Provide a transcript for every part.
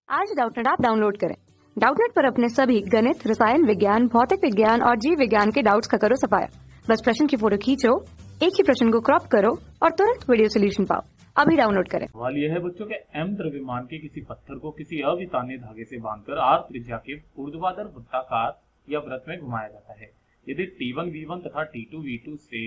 आज Doubtnut app download करें। Doubtnut पर अपने सभी गणित, रसायन विज्ञान, भौतिक विज्ञान और जीव विज्ञान के डाउट्स का करो सफाया। बस प्रश्न की फोटो खींचो, एक ही प्रश्न को क्रॉप करो और तुरंत वीडियो सोल्यूशन पाओ। अभी डाउनलोड करें। सवाल यह है बच्चों के m द्रव्यमान के किसी पत्थर को किसी अवितान्य धागे से बांधकर r त्रिज्या के ऊर्ध्वाधर वृत्ताकार या वृत्त में घुमाया जाता है। यदि T1 V1 तथा T2 V2 से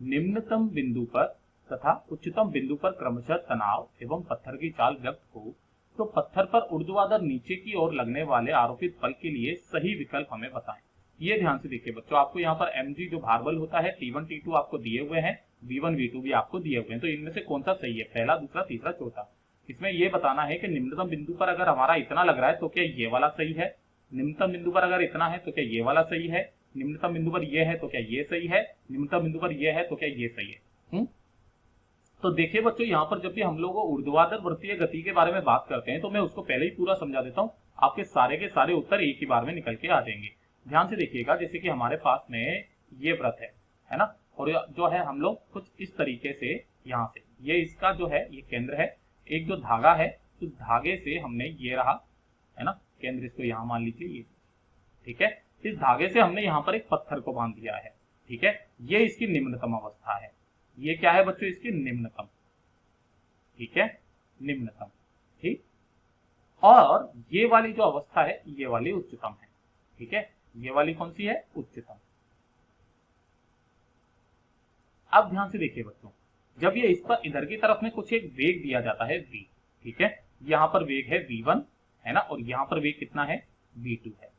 निम्नतम बिंदु पर तथा उच्चतम बिंदु पर क्रमशः तनाव एवं पत्थर की चाल व्यक्त हो, तो पत्थर पर ऊर्ध्वाधर नीचे की ओर लगने वाले आरोपित बल के लिए सही विकल्प हमें बताएं। ये ध्यान से देखिए बच्चों, आपको यहाँ पर mg जो भार बल होता है T1 T2 आपको दिए हुए हैं, V1 V2 भी आपको दिए हुए हैं, तो इनमें से कौन सा सही है, पहला, दूसरा, तीसरा, चौथा। इसमें यह बताना है कि निम्नतम बिंदु पर अगर हमारा इतना लग रहा है तो क्या ये वाला सही है, निम्नतम बिंदु पर अगर इतना है तो क्या ये वाला सही है, निम्नतम बिंदु पर यह है तो क्या ये सही है, निम्नतम बिंदु पर यह है तो क्या ये सही है। तो देखिए बच्चों, यहाँ पर जब भी हम लोग ऊर्ध्वाधर वृत्तीय गति के बारे में बात करते हैं तो मैं उसको पहले ही पूरा समझा देता हूँ, आपके सारे के सारे उत्तर एक ही बार में निकल के आ जाएंगे। ध्यान से देखिएगा, जैसे कि हमारे पास में ये वृत्त है ना, और जो है हम लोग कुछ इस तरीके से यहाँ से ये इसका जो है ये केंद्र है, एक जो धागा है उस धागे से हमने ये रहा है ना केंद्र, इसको यहाँ मान लीजिए ये, ठीक है। इस धागे से हमने यहाँ पर एक पत्थर को बांध दिया है, ठीक है। ये इसकी निम्नतम अवस्था है, ये क्या है बच्चों, इसकी निम्नतम, ठीक है, निम्नतम, ठीक। और ये वाली जो अवस्था है ये वाली उच्चतम है, ठीक है। ये वाली कौन सी है, उच्चतम। अब ध्यान से देखिए बच्चों, जब ये इस पर इधर की तरफ में कुछ एक वेग दिया जाता है v, ठीक है, यहां पर वेग है v1 है ना, और यहां पर वेग कितना है, v2 है,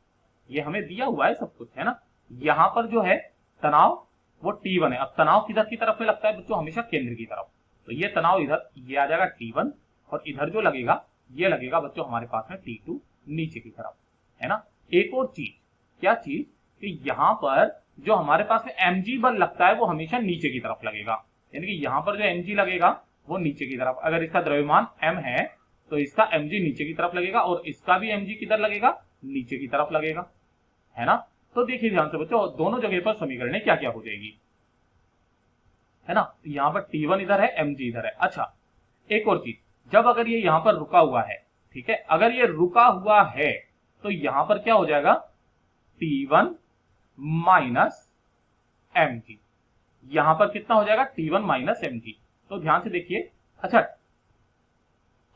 ये हमें दिया हुआ है सब कुछ है ना। यहां पर जो है तनाव वो T1 है। अब तनाव किधर की तरफ में लगता है बच्चों, हमेशा केंद्र की तरफ, तो ये तनाव इधर ये आ जाएगा T1, और इधर जो लगेगा ये लगेगा बच्चों हमारे पास में T2 नीचे की तरफ, है ना। एक और चीज, क्या चीज, कि यहाँ पर जो हमारे पास में mg बल लगता है वो हमेशा नीचे की तरफ लगेगा, यानी कि यहाँ पर जो mg लगेगा वो नीचे की तरफ। अगर इसका द्रव्यमान m है तो इसका mg नीचे की तरफ लगेगा, और इसका भी mg किधर लगेगा, नीचे की तरफ लगेगा, है ना। तो देखिए ध्यान से बच्चों, दोनों जगह पर समीकरण क्या क्या हो जाएगी, है ना। यहाँ पर T1 इधर है, mg इधर है। अच्छा, एक और चीज, जब अगर ये यहाँ पर रुका हुआ है, ठीक है, अगर ये रुका हुआ है तो यहाँ पर क्या हो जाएगा, T1 माइनस mg, यहां पर कितना हो जाएगा, T1 माइनस mg। तो ध्यान से देखिए, अच्छा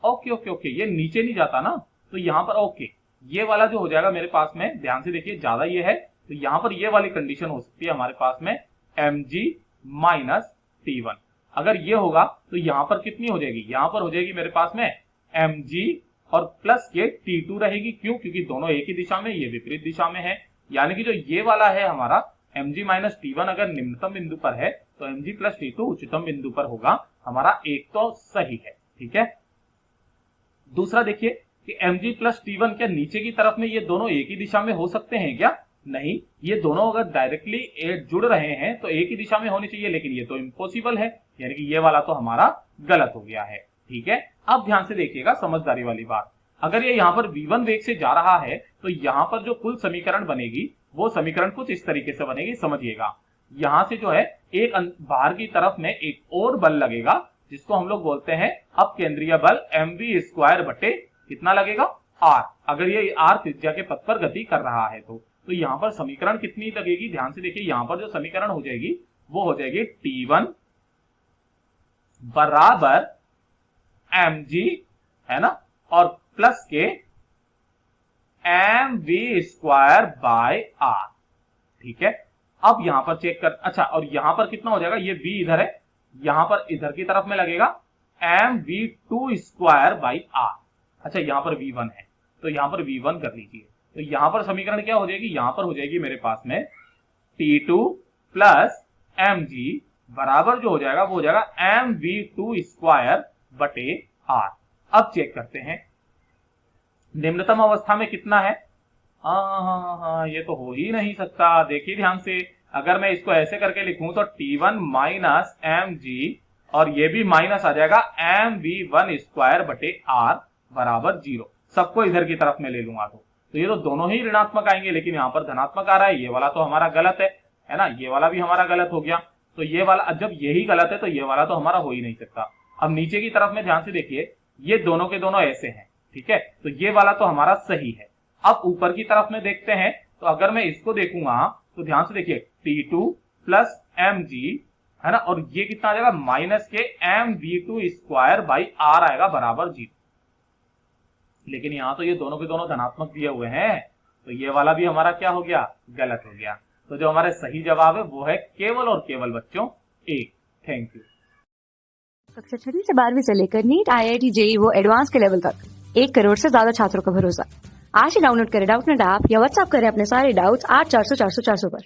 ओके ओके ओके, ये नीचे नहीं जाता ना, तो यहां पर ओके, ये वाला जो हो जाएगा मेरे पास में, ध्यान से देखिए, ज्यादा ये है तो यहां पर ये वाली कंडीशन हो सकती है हमारे पास में mg माइनस T1। अगर ये होगा तो यहां पर कितनी हो जाएगी, यहां पर हो जाएगी मेरे पास में mg और प्लस के T2 रहेगी, क्यों, क्योंकि दोनों एक ही दिशा में, ये विपरीत दिशा में है, यानी कि जो ये वाला है हमारा mg माइनस T1 अगर निम्नतम बिंदु पर है तो mg प्लस T2 उच्चतम बिंदु पर होगा हमारा, एक तो सही है, ठीक है। दूसरा देखिए कि mg प्लस T1 क्या नीचे की तरफ में ये दोनों एक ही दिशा में हो सकते हैं क्या, नहीं, ये दोनों अगर डायरेक्टली जुड़ रहे हैं तो एक ही दिशा में होनी चाहिए, लेकिन ये तो इम्पॉसिबल है, यानी कि ये वाला तो हमारा गलत हो गया है, ठीक है। अब ध्यान से देखिएगा, समझदारी वाली बात, अगर ये यहाँ पर v1 वेग से जा रहा है तो यहाँ पर जो कुल समीकरण बनेगी वो समीकरण कुछ इस तरीके से बनेगी, समझिएगा। यहाँ से जो है एक बाहर की तरफ में एक और बल लगेगा जिसको हम लोग बोलते हैं अब केंद्रीय बल mv स्क्वायर बटे कितना लगेगा, r। अगर ये r त्रिज्या के पथ पर गति कर रहा है तो यहाँ पर समीकरण कितनी लगेगी, ध्यान से देखिए, यहाँ पर जो समीकरण हो जाएगी वो हो जाएगी T1 बराबर mg, है ना, और प्लस के mv स्क्वायर बाय r, ठीक है। अब यहां पर चेक कर, अच्छा, और यहां पर कितना हो जाएगा, ये v इधर है, यहां पर इधर की तरफ में लगेगा mv2 स्क्वायर बाई r। अच्छा, यहां पर v1 है तो यहां पर v1 कर लीजिए, तो यहां पर समीकरण क्या हो जाएगी, यहां पर हो जाएगी मेरे पास में T2 प्लस mg बराबर जो हो जाएगा वो हो जाएगा mv2 स्क्वायर बटे r। अब चेक करते हैं निम्नतम अवस्था में कितना है, हाँ, ये तो हो ही नहीं सकता। देखिए ध्यान से, अगर मैं इसको ऐसे करके लिखूं तो T1 माइनस mg और ये भी माइनस आ जाएगा mv1 स्क्वायर बटे r बराबर 0। सबको इधर की तरफ में ले लूंगा तो ये तो दोनों ही ऋणात्मक आएंगे, लेकिन यहाँ पर धनात्मक आ रहा है, ये वाला तो हमारा गलत है ना, ये वाला भी हमारा गलत हो गया, तो ये वाला, जब यही गलत है तो ये वाला तो हमारा हो ही नहीं सकता। अब नीचे की तरफ में ध्यान से देखिए, ये दोनों के दोनों ऐसे हैं, ठीक है, तो ये वाला तो हमारा सही है। अब ऊपर की तरफ में देखते हैं, तो अगर मैं इसको देखूंगा तो ध्यान से देखिए T2 प्लस mg है ना, और ये कितना आ जाएगा माइनस के mv2 स्क्वायर बाई r आएगा बराबर 0। लेकिन यहां तो ये दोनों के दोनों धनात्मक दिए हुए हैं, तो ये वाला भी हमारा क्या हो गया, गलत हो गया। तो जो हमारे सही जवाब है वो है केवल और केवल बच्चों एक। Thank you. कक्षा 6वीं से 12वीं से लेकर नीट, IIT, JEE वो एडवांस के लेवल तक 1 करोड़ से ज्यादा छात्रों का भरोसा। आज ही डाउनलोड करें डाउटनेट ऐप या व्हाट्सएप करें अपने सारे डाउट्स 8400 400 400 पर।